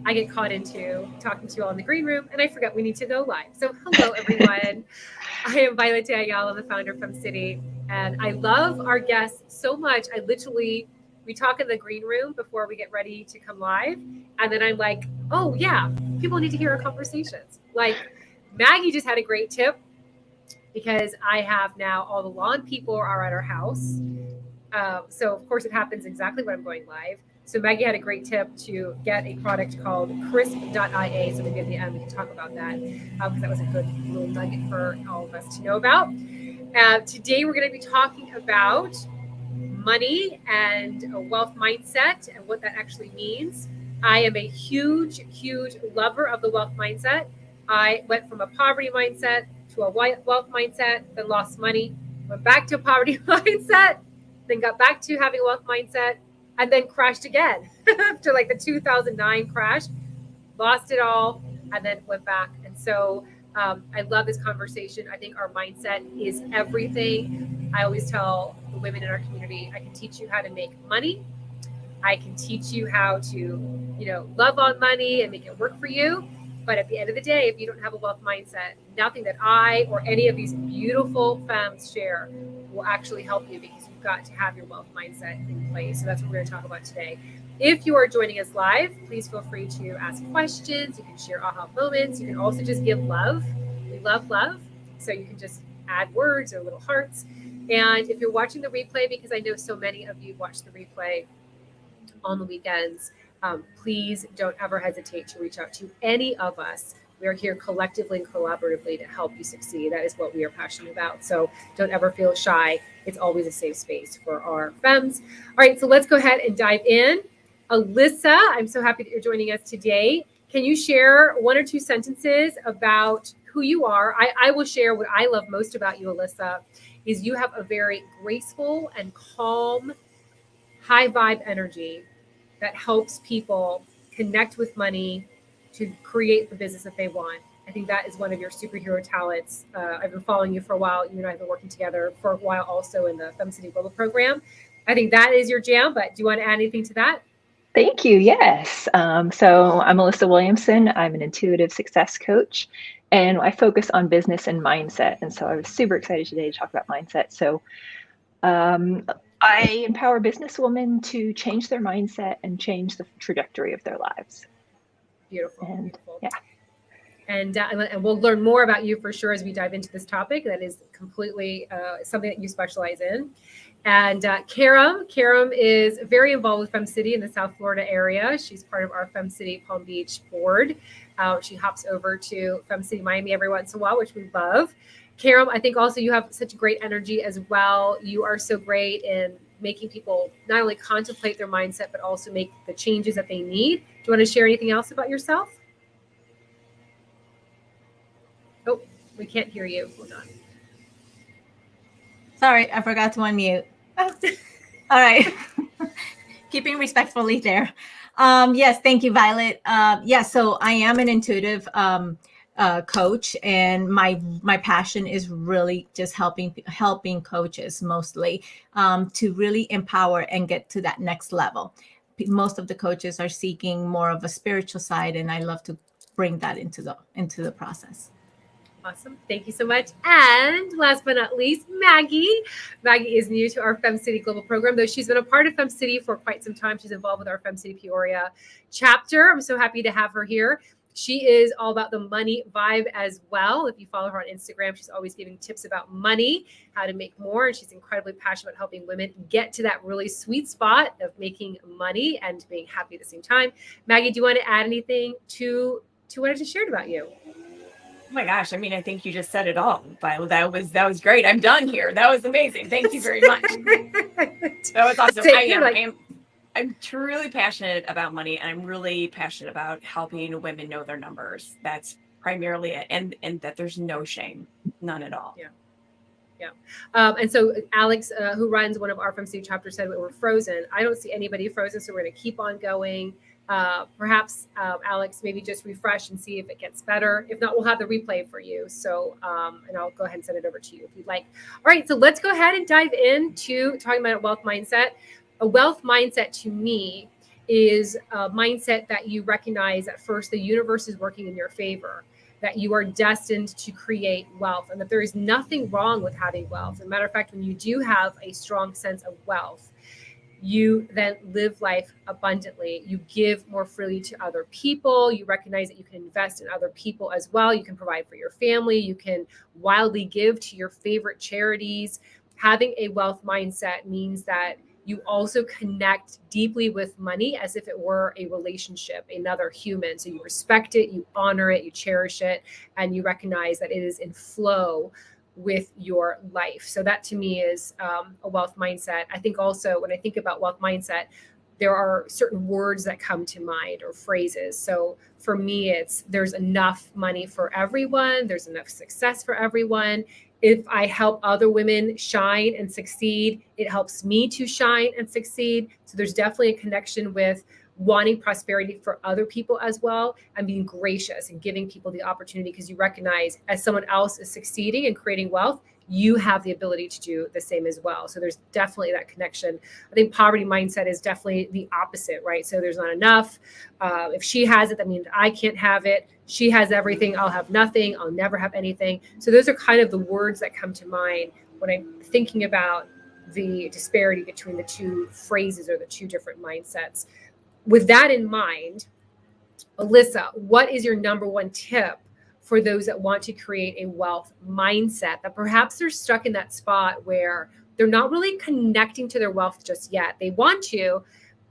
I get caught into talking to you all in the green room, and I forget we need to go live. So hello, everyone. I am Violette Ayala, the founder of FemCity, and I love our guests so much. We talk in the green room before we get ready to come live, and then I'm like, oh yeah, people need to hear our conversations. Like Maggie just had a great tip because I have now all the lawn people are at our house. So of course it happens exactly when I'm going live. So Maggie had a great tip to get a product called crisp.ia. So maybe at the end we can talk about that because that was a good little nugget for all of us to know about. Today we're going to be talking about money and a wealth mindset and what that actually means. I am a huge, huge lover of the wealth mindset. I went from a poverty mindset to a wealth mindset, then lost money, went back to a poverty mindset, then got back to having a wealth mindset, and then crashed again after like the 2009 crash, lost it all, and then went back. And so I love this conversation. I think our mindset is everything. I always tell the women in our community, I can teach you how to make money. I can teach you how to, love on money and make it work for you. But at the end of the day, if you don't have a wealth mindset, nothing that I or any of these beautiful femmes share will actually help you because you've got to have your wealth mindset in place. So that's what we're going to talk about today. If you are joining us live, please feel free to ask questions. You can share aha moments. You can also just give love. We love love. So you can just add words or little hearts. And if you're watching the replay, because I know so many of you watch the replay on the weekends, please don't ever hesitate to reach out to any of us. We are here collectively and collaboratively to help you succeed. That is what we are passionate about. So don't ever feel shy. It's always a safe space for our femmes. All right, so let's go ahead and dive in. Alyssa, I'm so happy that you're joining us today. Can you share one or two sentences about who you are? I will share what I love most about you, Alyssa, is you have a very graceful and calm, high vibe energy that helps people connect with money to create the business that they want. I think that is one of your superhero talents. I've been following you for a while. You and I have been working together for a while also in the FemCity Global program. I think that is your jam, but do you want to add anything to that? Thank you. Yes. So I'm Alyssa Williamson. I'm an intuitive success coach, and I focus on business and mindset. And so I was super excited today to talk about mindset. So I empower businesswomen to change their mindset and change the trajectory of their lives. Beautiful. And beautiful. yeah. And we'll learn more about you for sure as we dive into this topic. That is completely something that you specialize in. And Karem is very involved with FemCity in the South Florida area. She's part of our FemCity Palm Beach board. She hops over to FemCity Miami every once in a while, which we love. Karem, I think also you have such great energy as well. You are so great in making people not only contemplate their mindset, but also make the changes that they need. Do you want to share anything else about yourself? Oh, we can't hear you. Hold on. Sorry, I forgot to unmute. All right. Keeping respectfully there. Yes, thank you, Violet. So I am an intuitive coach, and my passion is really just helping coaches mostly to really empower and get to that next level. Most of the coaches are seeking more of a spiritual side, and I love to bring that into the process. Awesome. Thank you so much. And last but not least, Maggie. Maggie is new to our FemCity Global program, though she's been a part of FemCity for quite some time. She's involved with our FemCity Peoria chapter. I'm so happy to have her here. She is all about the money vibe as well. If you follow her on Instagram, she's always giving tips about money, how to make more. And she's incredibly passionate about helping women get to that really sweet spot of making money and being happy at the same time. Maggie, do you want to add anything to what I just shared about you? Oh my gosh. I mean, I think you just said it all. Violet. That was great. I'm done here. That was amazing. Thank you very much. That was awesome. I'm truly passionate about money, and I'm really passionate about helping women know their numbers. That's primarily it. And that there's no shame, none at all. Yeah. And so Alex, who runs one of our FemCity chapters, said we're frozen. I don't see anybody frozen, so we're going to keep on going. Perhaps, Alex, maybe just refresh and see if it gets better. If not, we'll have the replay for you. So, and I'll go ahead and send it over to you if you'd like. All right, so let's go ahead and dive into talking about a wealth mindset. A wealth mindset to me is a mindset that you recognize that first the universe is working in your favor, that you are destined to create wealth, and that there is nothing wrong with having wealth. As a matter of fact, when you do have a strong sense of wealth, you then live life abundantly. You give more freely to other people. You recognize that you can invest in other people as well. You can provide for your family. You can wildly give to your favorite charities. Having a wealth mindset means that you also connect deeply with money as if it were a relationship, another human. So you respect it, you honor it, you cherish it, and you recognize that it is in flow with your life. So that to me is a wealth mindset. I think also when I think about wealth mindset, there are certain words that come to mind or phrases. So for me, it's there's enough money for everyone. There's enough success for everyone. If I help other women shine and succeed, it helps me to shine and succeed. So there's definitely a connection with wanting prosperity for other people as well, and being gracious and giving people the opportunity, because you recognize as someone else is succeeding and creating wealth, you have the ability to do the same as well. So there's definitely that connection. I think poverty mindset is definitely the opposite, right? So there's not enough. If she has it, that means I can't have it. She has everything, I'll have nothing. I'll never have anything. So those are kind of the words that come to mind when I'm thinking about the disparity between the two phrases or the two different mindsets. With that in mind, Alyssa, what is your number one tip for those that want to create a wealth mindset, that perhaps they're stuck in that spot where they're not really connecting to their wealth just yet? They want to,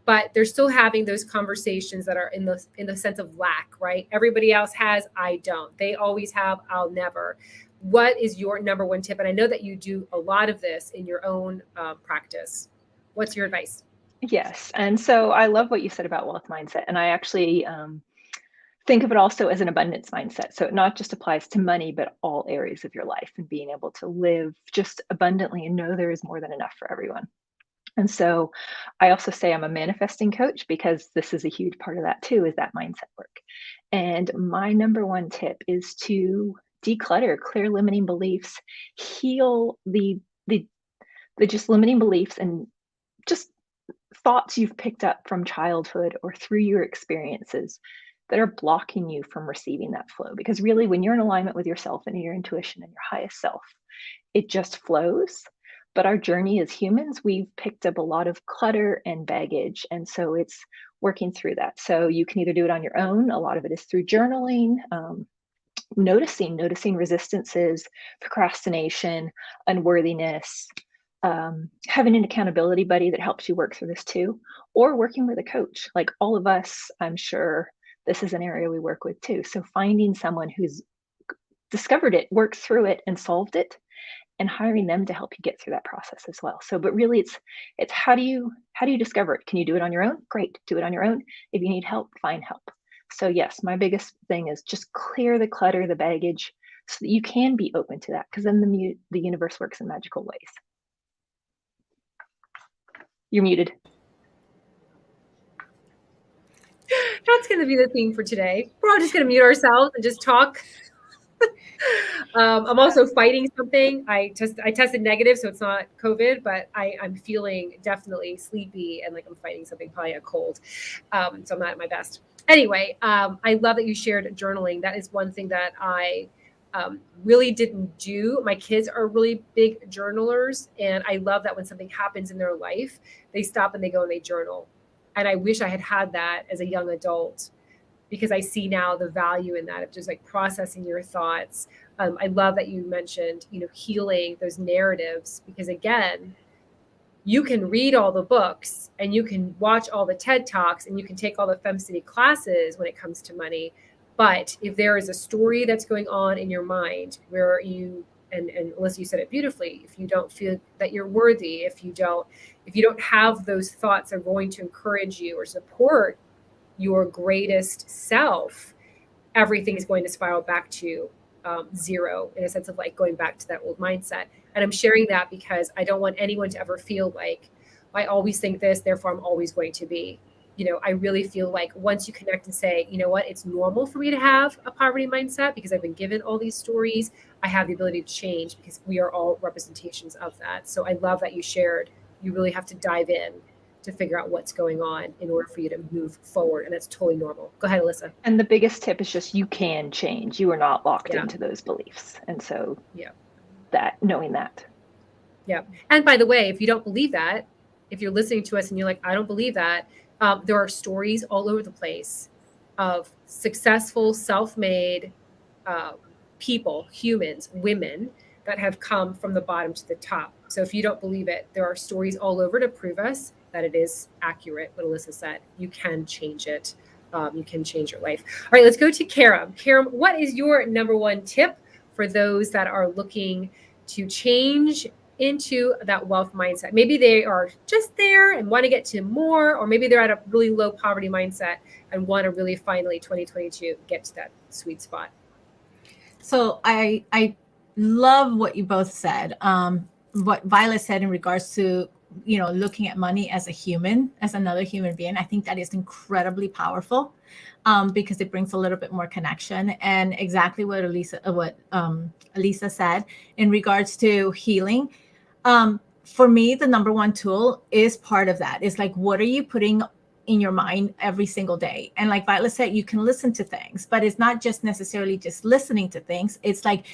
but they're still having those conversations that are in the sense of lack, right? Everybody else has, I don't. They always have, I'll never. What is your number one tip? And I know that you do a lot of this in your own practice. What's your advice? Yes. And so I love what you said about wealth mindset. And I actually think of it also as an abundance mindset. So it not just applies to money, but all areas of your life, and being able to live just abundantly and know there is more than enough for everyone. And so I also say I'm a manifesting coach, because this is a huge part of that too, is that mindset work. And my number one tip is to declutter, clear limiting beliefs, heal the just limiting beliefs and just thoughts you've picked up from childhood or through your experiences that are blocking you from receiving that flow. Because really, when you're in alignment with yourself and your intuition and your highest self, it just flows. But our journey as humans, we've picked up a lot of clutter and baggage. And so it's working through that. So you can either do it on your own. A lot of it is through journaling, noticing resistances, procrastination, unworthiness, having an accountability buddy that helps you work through this too, or working with a coach. Like all of us, I'm sure this is an area we work with too. So finding someone who's discovered it, worked through it, and solved it, and hiring them to help you get through that process as well. So, but really it's how do you discover it? Can you do it on your own? Great, do it on your own. If you need help, find help. So yes, my biggest thing is just clear the clutter, the baggage, so that you can be open to that, because then the universe works in magical ways. You're muted. That's going to be the theme for today. We're all just going to mute ourselves and just talk. I'm also fighting something. I tested negative, so it's not COVID, but I'm feeling definitely sleepy and like I'm fighting something, probably a cold. So I'm not at my best. Anyway, I love that you shared journaling. That is one thing that I really didn't do. My kids are really big journalers, and I love that when something happens in their life, they stop and they go and they journal. And I wish I had that as a young adult, because I see now the value in that, of just like processing your thoughts. I love that you mentioned, healing those narratives, because again, you can read all the books and you can watch all the TED Talks and you can take all the FemCity classes when it comes to money. But if there is a story that's going on in your mind where you, and Alyssa, you said it beautifully, if you don't feel that you're worthy, if you don't have those thoughts that are going to encourage you or support your greatest self, everything is going to spiral back to zero, in a sense of like going back to that old mindset. And I'm sharing that because I don't want anyone to ever feel like, I always think this, therefore I'm always going to be. I really feel like once you connect and say, you know what, it's normal for me to have a poverty mindset because I've been given all these stories, I have the ability to change, because we are all representations of that. So I love that you shared. You really have to dive in to figure out what's going on in order for you to move forward. And that's totally normal. Go ahead, Alyssa. And the biggest tip is just you can change. You are not locked into those beliefs. And so knowing that. Yeah. And by the way, if you don't believe that, if you're listening to us and you're like, I don't believe that, there are stories all over the place of successful, self-made people, humans, women that have come from the bottom to the top. So if you don't believe it, there are stories all over to prove us that it is accurate, what Alyssa said. You can change it. You can change your life. All right, let's go to Karem. Karem, what is your number one tip for those that are looking to change into that wealth mindset? Maybe they are just there and want to get to more, or maybe they're at a really low poverty mindset and want to really finally 2022 get to that sweet spot. So I love what you both said. What Violet said in regards to, looking at money as a human, as another human being. I think that is incredibly powerful because it brings a little bit more connection. And exactly what Alyssa said in regards to healing. For me, the number one tool is part of that. It's like, what are you putting in your mind every single day? And like Violet said, you can listen to things, but it's not just necessarily just listening to things. It's like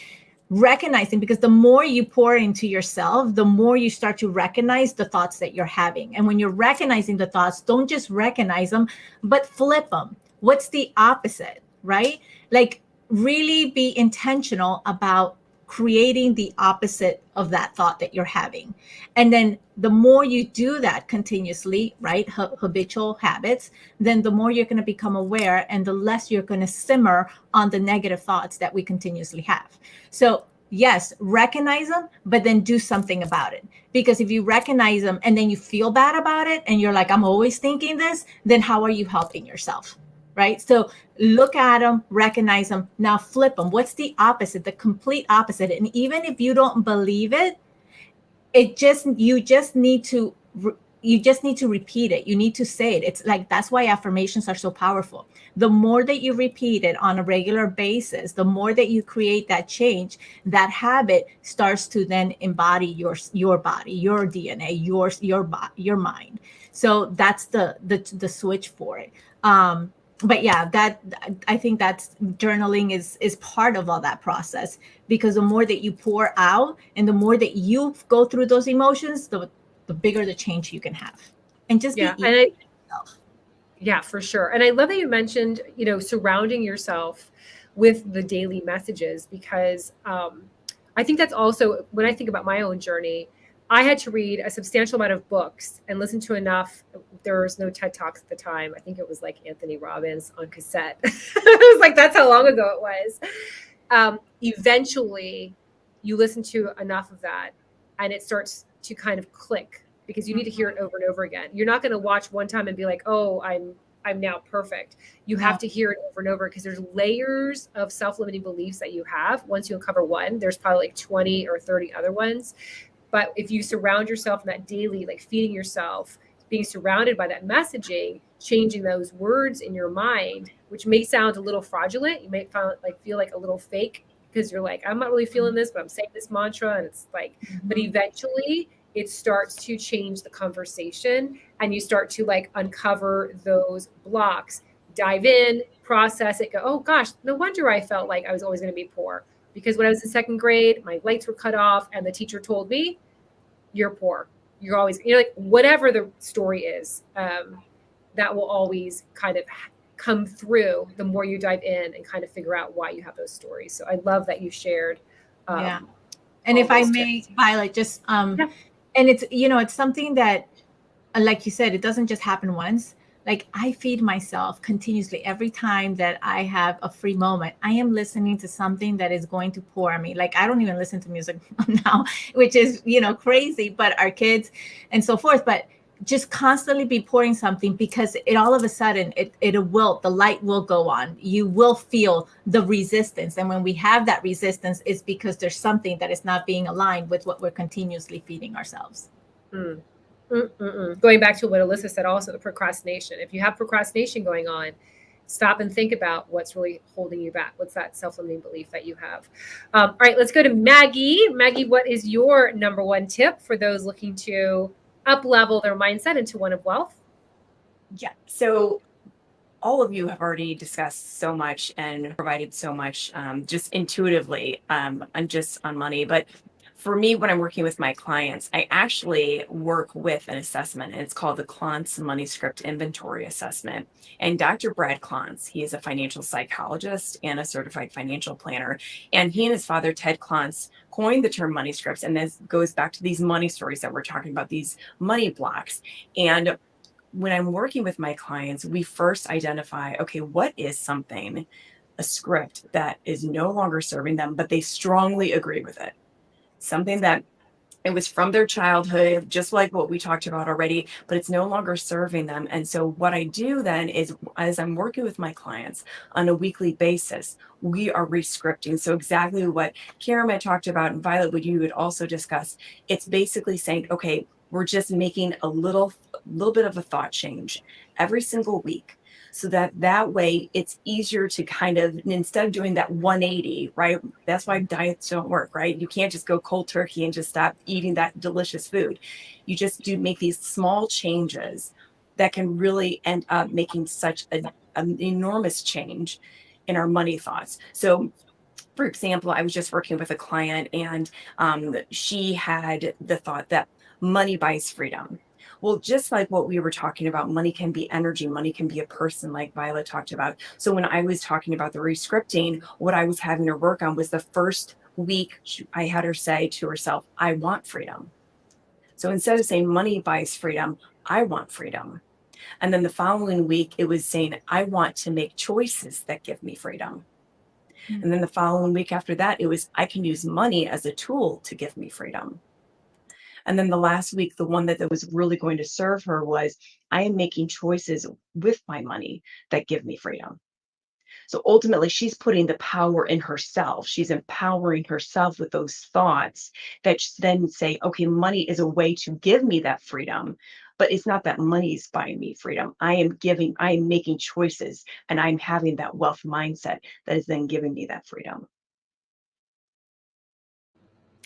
recognizing, because the more you pour into yourself, the more you start to recognize the thoughts that you're having. And when you're recognizing the thoughts, don't just recognize them, but flip them. What's the opposite, right? Like really be intentional about creating the opposite of that thought that you're having. And then the more you do that continuously, right, habitual habits, then the more you're going to become aware and the less you're going to simmer on the negative thoughts that we continuously have. So yes, recognize them, but then do something about it. Because if you recognize them and then you feel bad about it and you're like, I'm always thinking this, then how are you helping yourself? Right? So look at them, recognize them, now flip them. What's the opposite, the complete opposite? And even if you don't believe it, you just need to repeat it. You need to say it. It's like, that's why affirmations are so powerful. The more that you repeat it on a regular basis, the more that you create that change, that habit starts to then embody your body, your DNA, your mind. So that's the switch for it. But yeah, that I think that's journaling is part of all that process, because the more that you pour out and the more that you go through those emotions, the bigger the change you can have. And just yeah, for sure. And I love that you mentioned, surrounding yourself with the daily messages, because I think that's also, when I think about my own journey, I had to read a substantial amount of books and listen to enough. There was no TED Talks at the time. I think it was like Anthony Robbins on cassette. It was like, that's how long ago it was. Eventually, you listen to enough of that and it starts to kind of click, because you need to hear it over and over again. You're not going to watch one time and be like, oh, I'm now perfect. You have to hear it over and over, because there's layers of self-limiting beliefs that you have. Once you uncover one, there's probably like 20 or 30 other ones. But if you surround yourself in that daily, like feeding yourself, being surrounded by that messaging, changing those words in your mind, which may sound a little fraudulent. You may feel like a little fake, because you're like, I'm not really feeling this, but I'm saying this mantra. And it's like, but eventually it starts to change the conversation, and you start to like uncover those blocks, dive in, process it, go, oh gosh, no wonder I felt like I was always going to be poor. Because when I was in second grade, my lights were cut off and the teacher told me, you're poor. You're like, whatever the story is, that will always kind of come through the more you dive in and kind of figure out why you have those stories. So I love that you shared. And if I may, tips. Violet, just, and it's, it's something that, like you said, it doesn't just happen once. Like I feed myself continuously every time that I have a free moment. I am listening to something that is going to pour me. Like I don't even listen to music now, which is, crazy, but our kids and so forth. But just constantly be pouring something, because it all of a sudden the light will go on. You will feel the resistance. And when we have that resistance, it's because there's something that is not being aligned with what we're continuously feeding ourselves. Going back to what Alyssa said, also the procrastination. If you have procrastination going on, stop and think about what's really holding you back. What's that self-limiting belief that you have? All right, let's go to Maggie. Maggie, what is your number one tip for those looking to up level their mindset into one of wealth? Yeah. So all of you have already discussed so much and provided so much just intuitively and just on money. But for me, when I'm working with my clients, I actually work with an assessment, and it's called the Klontz Money Script Inventory Assessment. And Dr. Brad Klontz, he is a financial psychologist and a certified financial planner. And he and his father, Ted Klontz, coined the term money scripts. And this goes back to these money stories that we're talking about, these money blocks. And when I'm working with my clients, we first identify, okay, what is something, a script that is no longer serving them, but they strongly agree with it? Something that it was from their childhood, just like what we talked about already, but it's no longer serving them. And so what I do then is, as I'm working with my clients on a weekly basis, we are rescripting. So exactly what Karem had talked about, and Violet, what you would also discuss, it's basically saying, okay, we're just making a little bit of a thought change every single week, so that way it's easier to kind of, instead of doing that 180, right? That's why diets don't work, right? You can't just go cold turkey and just stop eating that delicious food. You just do make these small changes that can really end up making such an enormous change in our money thoughts. So for example, I was just working with a client, and she had the thought that money buys freedom. Well, just like what we were talking about, money can be energy, money can be a person, like Violet talked about. So when I was talking about the rescripting, what I was having her work on was the first week, I had her say to herself, I want freedom. So instead of saying money buys freedom, I want freedom. And then the following week, it was saying, I want to make choices that give me freedom. And then the following week after that, it was, I can use money as a tool to give me freedom. And then the last week, the one that was really going to serve her was, I am making choices with my money that give me freedom. So ultimately, she's putting the power in herself. She's empowering herself with those thoughts that then say, okay, money is a way to give me that freedom. But it's not that money is buying me freedom. I am making choices, and I'm having that wealth mindset that is then giving me that freedom.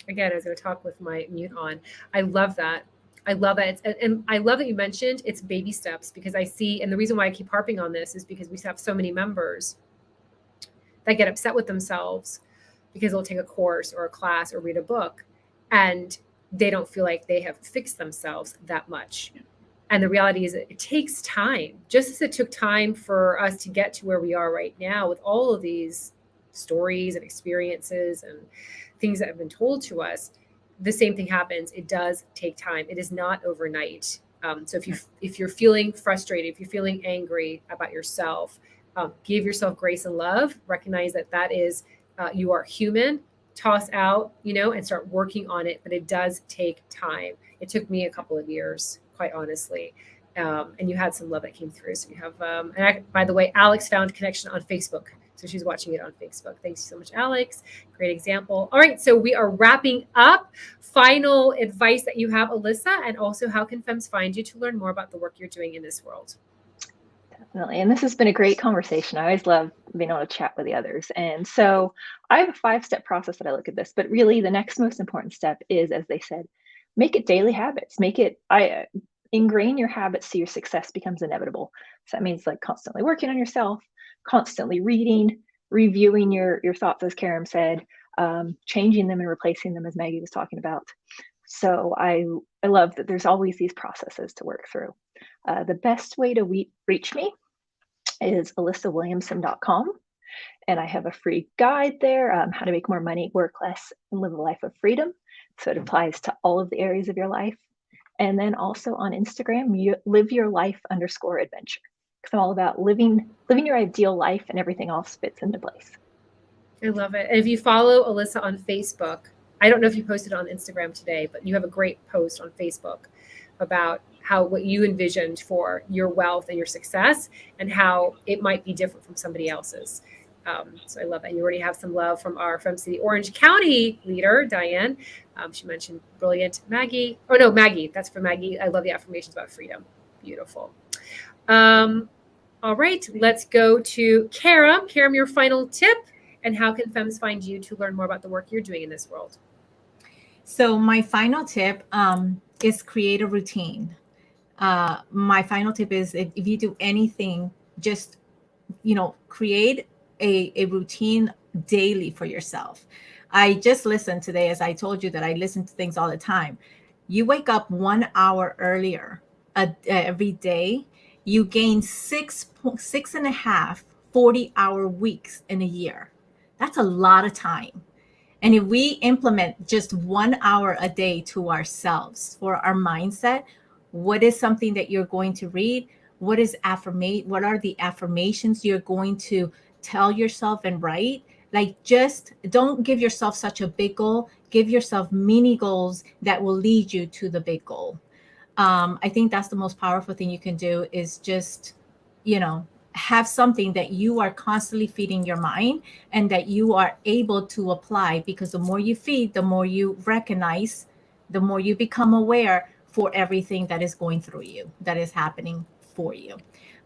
Again, I was going to talk with my mute on. I love that. I love it. And I love that you mentioned it's baby steps, because I see, and the reason why I keep harping on this is because we have so many members that get upset with themselves because they'll take a course or a class or read a book, and they don't feel like they have fixed themselves that much. And the reality is it takes time, just as it took time for us to get to where we are right now with all of these stories and experiences and things that have been told to us. The same thing happens. It does take time. It is not overnight. So if you're feeling frustrated, if you're feeling angry about yourself, give yourself grace and love. Recognize that is you are human. Toss out, and start working on it. But it does take time. It took me a couple of years, quite honestly. And you had some love that came through. So you have, by the way, Alex found connection on Facebook. So she's watching it on Facebook. Thanks so much, Alex. Great example. All right. So we are wrapping up. Final advice that you have, Alyssa, and also how can Femmes find you to learn more about the work you're doing in this world? Definitely. And this has been a great conversation. I always love being able to chat with the others. And so I have a 5-step process that I look at this, but really the next most important step is, as they said, make it daily habits. Ingrain your habits so your success becomes inevitable. So that means like constantly working on yourself, constantly reading, reviewing your thoughts, as Karem said, changing them and replacing them, as Maggie was talking about. So I love that there's always these processes to work through. The best way to reach me is alyssawilliamson.com. And I have a free guide there, how to make more money, work less, and live a life of freedom. So it applies to all of the areas of your life. And then also on Instagram, you live your life _adventure. Because I'm all about living your ideal life, and everything else fits into place. I love it. And if you follow Alyssa on Facebook, I don't know if you posted on Instagram today, but you have a great post on Facebook about what you envisioned for your wealth and your success, and how it might be different from somebody else's. So I love that. You already have some love from our FemCity Orange County leader, Diane. She mentioned brilliant Maggie. Oh no, Maggie. That's for Maggie. I love the affirmations about freedom. Beautiful. All right, let's go to Karem. Karem, your final tip, and how can Femmes find you to learn more about the work you're doing in this world? So my final tip, is create a routine. My final tip is if you do anything, just, create a routine daily for yourself. I just listened today, as I told you that I listen to things all the time. You wake up 1 hour earlier every day, you gain 6.5 40-hour weeks in a year. That's a lot of time. And if we implement just 1 hour a day to ourselves for our mindset, what is something that you're going to read? What are the affirmations you're going to tell yourself and write? Like, just don't give yourself such a big goal. Give yourself mini goals that will lead you to the big goal. I think that's the most powerful thing you can do, is just, have something that you are constantly feeding your mind and that you are able to apply, because the more you feed, the more you recognize, the more you become aware for everything that is going through you, that is happening for you.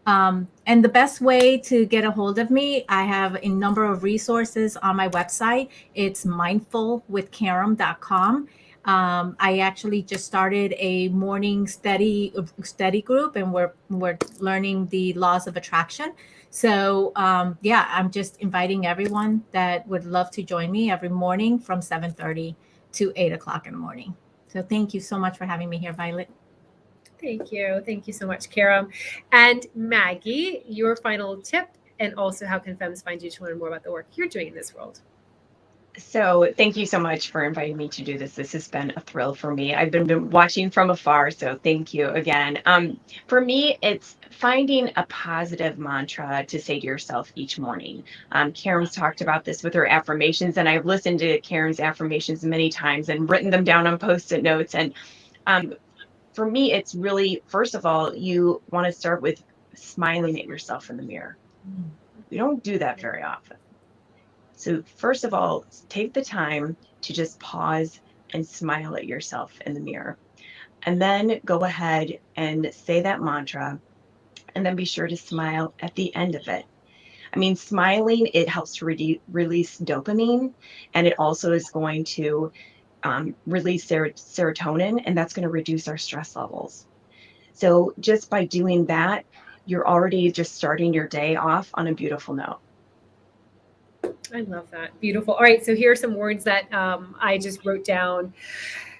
And the best way to get a hold of me, I have a number of resources on my website. It's mindfulwithkarem.com. I actually just started a morning study group, and we're learning the laws of attraction. So I'm just inviting everyone that would love to join me every morning from 7:30 to 8 o'clock in the morning. So thank you so much for having me here, Violet. Thank you. Thank you so much, Karem. And Maggie, your final tip, and also how can femmes find you to learn more about the work you're doing in this world? So thank you so much for inviting me to do this. This has been a thrill for me. I've been watching from afar, so thank you again. For me, it's finding a positive mantra to say to yourself each morning. Karem's talked about this with her affirmations, and I've listened to Karem's affirmations many times and written them down on Post-it notes. And for me, it's really, first of all, you want to start with smiling at yourself in the mirror. We don't do that very often. So first of all, take the time to just pause and smile at yourself in the mirror. And then go ahead and say that mantra, and then be sure to smile at the end of it. I mean, smiling, it helps to release dopamine, and it also is going to release serotonin, and that's going to reduce our stress levels. So just by doing that, you're already just starting your day off on a beautiful note. I love that. Beautiful. All right. So here are some words that I just wrote down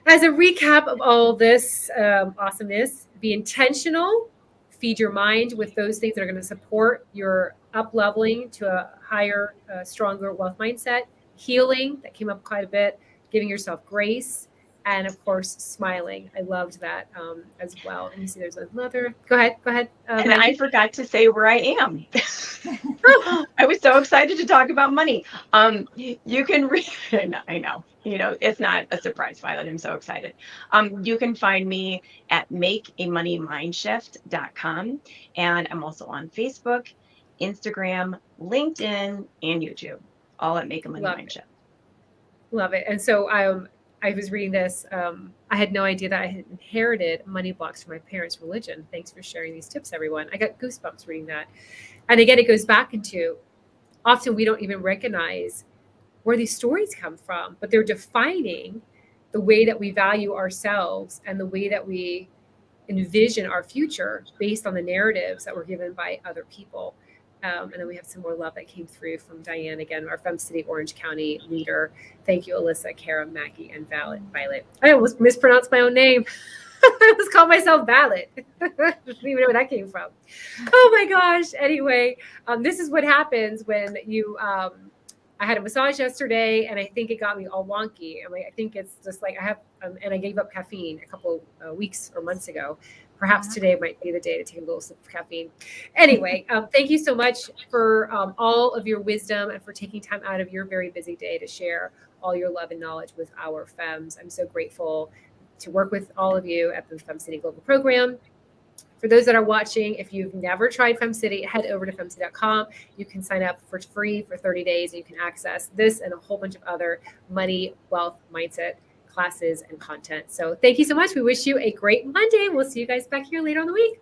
as a recap of all this awesomeness. Be intentional. Feed your mind with those things that are going to support your up-leveling to a higher, stronger wealth mindset. Healing, that came up quite a bit. Giving yourself grace. And of course, smiling. I loved that as well. And you see there's another. Go ahead. And I forgot to say where I am. I was so excited to talk about money. You can read, I know, it's not a surprise, Violet. I'm so excited. You can find me at makeamoneymindshift.com. And I'm also on Facebook, Instagram, LinkedIn, and YouTube, all at Make a Money Mind Shift. Love it. And so I was reading this. I had no idea that I had inherited money blocks from my parents' religion. Thanks for sharing these tips, everyone. I got goosebumps reading that. And again, it goes back into, often we don't even recognize where these stories come from, but they're defining the way that we value ourselves and the way that we envision our future based on the narratives that were given by other people. And then we have some more love that came through from Diane, again, our FemCity Orange County leader. Thank you, Alyssa, Karem, Maggie, and Violet. I almost mispronounced my own name. I almost called myself Violet. I don't even know where that came from. Oh my gosh. Anyway, this is what happens when you, I had a massage yesterday and I think it got me all wonky. I think it's just like I have, and I gave up caffeine a couple weeks or months ago. Perhaps today might be the day to take a little sip of caffeine. Anyway, thank you so much for all of your wisdom and for taking time out of your very busy day to share all your love and knowledge with our femmes. I'm so grateful to work with all of you at the FemCity Global Program. For those that are watching, if you've never tried FemCity, head over to femcity.com. You can sign up for free for 30 days. And you can access this and a whole bunch of other money, wealth, mindset classes and content. So thank you so much. We wish you a great Monday. We'll see you guys back here later on the week.